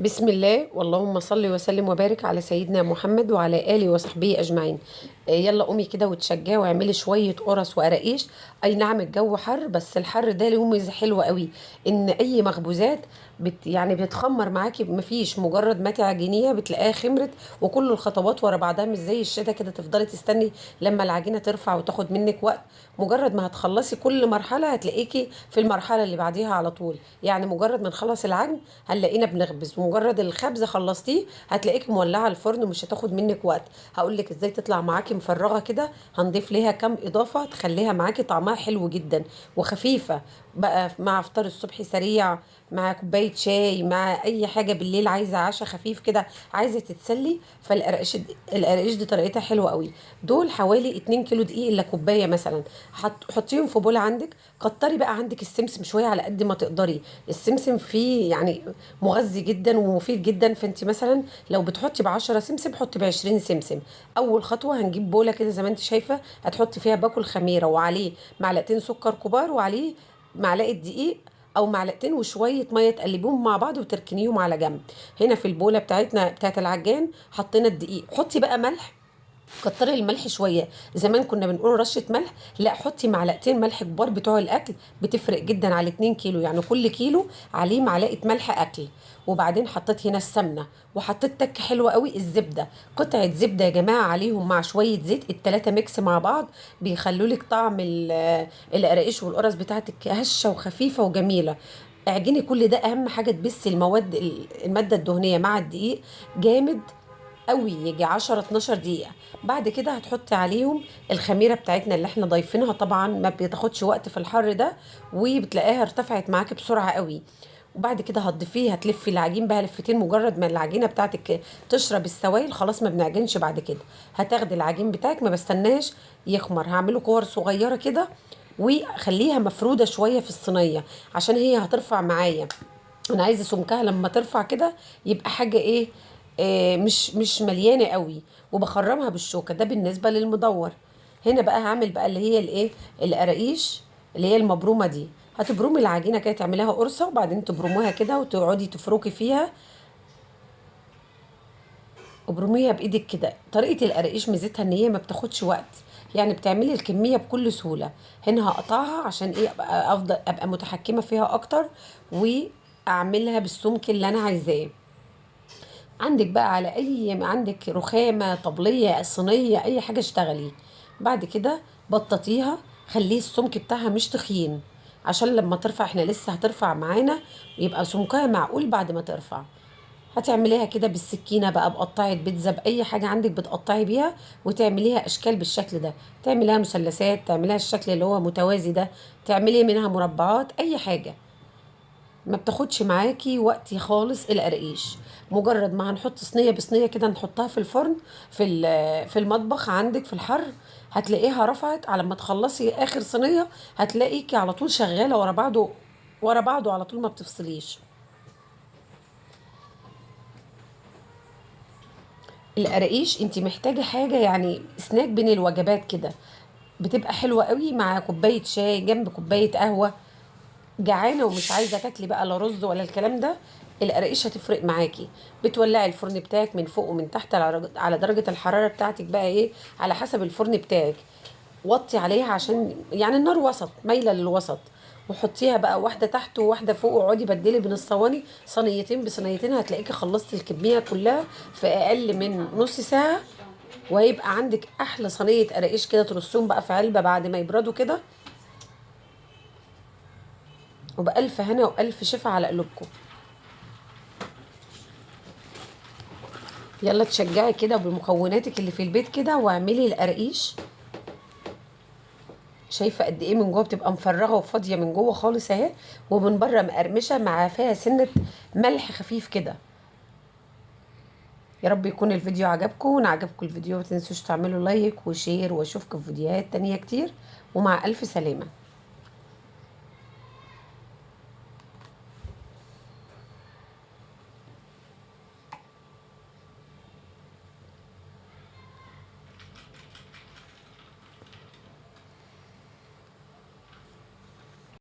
بسم الله واللهم صل وسلم وبارك على سيدنا محمد وعلى آله وصحبه أجمعين. يلا قومي كده وتشجعي واعملي شوية قرص وقراقيش. أي نعم الجو حر، بس الحر ده له ميزة حلوة قوي، إن أي مخبوزات يعني بتخمر معاكي، مفيش مجرد ما تعجنيها بتلاقيها خمرت، وكل الخطوات ورا بعضها، مش زي الشتا كده تفضلي تستني لما العجينة ترفع وتاخد منك وقت. مجرد ما هتخلصي كل مرحلة هتلاقيكي في المرحلة اللي بعديها على طول. يعني مجرد ما نخلص العجن هنلاقينا بنخبز، ومجرد الخبز خلصتيه هتلاقيك مولعه الفرن ومش هتاخد منك وقت. هقول لك ازاي تطلع معاكي مفرغه كده. هنضيف ليها كام اضافه تخليها معاكي طعمها حلو جدا وخفيفه، بقى مع فطار الصبح سريع، مع كوبايه شاي، مع اي حاجه بالليل عايزه عشاء خفيف كده، عايزه تتسلي. القرقش دي طريقتها حلوه قوي. دول حوالي 2 كيلو دقيق الا كوبايه مثلا. حطيهم في بول عندك. كتري بقى عندك السمسم شويه على قد ما تقدري. السمسم فيه يعني مغذي جدا ومفيد جدا، فانت مثلا لو بتحطي ب10 سمسم حطي ب20 سمسم. اول خطوه هنجيب بوله كده زي ما انت شايفه، هتحطي فيها باكل خميره وعليه معلقتين سكر كبار وعليه معلقه دقيق او معلقتين وشويه ميه، تقلبيهم مع بعض وتركنيهم على جنب. هنا في البوله بتاعتنا بتاعت العجان حطينا الدقيق. حطي بقى ملح، كتري الملح شويه. زمان كنا بنقول رشه ملح، لا حطي معلقتين ملح كبار بتوع الاكل، بتفرق جدا على 2 كيلو. يعني كل كيلو عليه معلقه ملح اكل. وبعدين حطيت هنا السمنه، وحطيت تك حلوه قوي الزبده. قطعه زبده يا جماعه عليهم مع شويه زيت، التلاته ميكس مع بعض بيخلوا لك طعم القراقيش والقرص بتاعتك هشه وخفيفه وجميله. اعجني كل ده، اهم حاجه تبسي الماده الدهنيه مع الدقيق جامد قوي، يجي 10 12 دقيقة. بعد كده هتحطي عليهم الخميرة بتاعتنا اللي احنا ضايفينها، طبعا ما بتاخدش وقت في الحر ده، وبتلاقيها ارتفعت معاكي بسرعة قوي. وبعد كده هتضيفيه، هتلفي العجين بقى لفتين، مجرد ما العجينه بتاعتك تشرب السوائل خلاص ما بنعجنش بعد كده. هتاخدي العجين بتاعك، ما بستناش يخمر، هعمله كور صغيره كده، وخليها مفروده شويه في الصينيه عشان هي هترفع معايا. انا عايزه سمكها لما ترفع كده يبقى حاجه ايه، مش مليانه قوي. وبخرمها بالشوكه، ده بالنسبه للمدور. هنا بقى هعمل بقى اللي هي الايه، القراقيش اللي هي المبرومه دي. هتبرمي العجينه كده، تعمليها قرصه وبعدين تبرموها كده وتقعدي تفركي فيها. ابرميها بايدك كده. طريقه القراقيش ميزتها ان هي ما بتاخدش وقت، يعني بتعملي الكميه بكل سهوله. هنا هقطعها عشان ايه، ابقى متحكمه فيها اكتر، واعملها بالسمك اللي انا عايزاه. عندك بقى على عندك رخامة طبلية صينية اي حاجة اشتغلي. بعد كده بططيها، خليه السمك بتاعها مش تخين، عشان لما ترفع، احنا لسه هترفع معانا، يبقى سمكها معقول بعد ما ترفع. هتعمليها كده بالسكينة بقى، بقطعة بيتزا، بأي حاجة عندك بتقطعي بيها، وتعمليها أشكال بالشكل ده. تعمليها مثلثات، تعمليها الشكل اللي هو متوازي ده، تعملي منها مربعات، أي حاجة. ما بتاخدش معاكي وقت خالص القراقيش. مجرد ما هنحط صينيه بصينيه كده نحطها في الفرن، في المطبخ عندك في الحر، هتلاقيها رفعت. على ما تخلصي اخر صينيه هتلاقيكي على طول شغاله ورا بعضه، ورا بعضه على طول ما بتفصليش. القراقيش انت محتاجه حاجه يعني سناك بين الوجبات كده، بتبقى حلوه قوي مع كوبايه شاي جنب كوبايه قهوه. جعانه ومش عايزه تاكلي بقى لا رز ولا الكلام ده، القراقيش هتفرق معاكي. بتولعي الفرن بتاعك من فوق ومن تحت على درجه الحراره بتاعتك بقى ايه، على حسب الفرن بتاعك. وطي عليها عشان يعني النار وسط، مايله للوسط. وحطيها بقى واحده تحت وواحده فوق، واقعدي بدلي بين الصواني، صينيتين بصينيتين، هتلاقيكي خلصتي الكميه كلها في اقل من نص ساعه. وهيبقى عندك احلى صينيه قراقيش كده، ترصهم بقى في علبه بعد ما يبردوا كده. وبألف هنا وألف شفا على قلوبكم. يلا تشجعي كده بمكوناتك اللي في البيت كده واعملي القراقيش. شايفه قد ايه من جوه بتبقى مفرغه وفاضيه من جوه خالص اهي، ومن بره مقرمشه مع فيها سنه ملح خفيف كده. يا رب يكون الفيديو عجبكم. وان عجبكم الفيديو ما تنسوش تعملوا لايك وشير، واشوفكم في فيديوهات تانية كتير. ومع الف سلامه.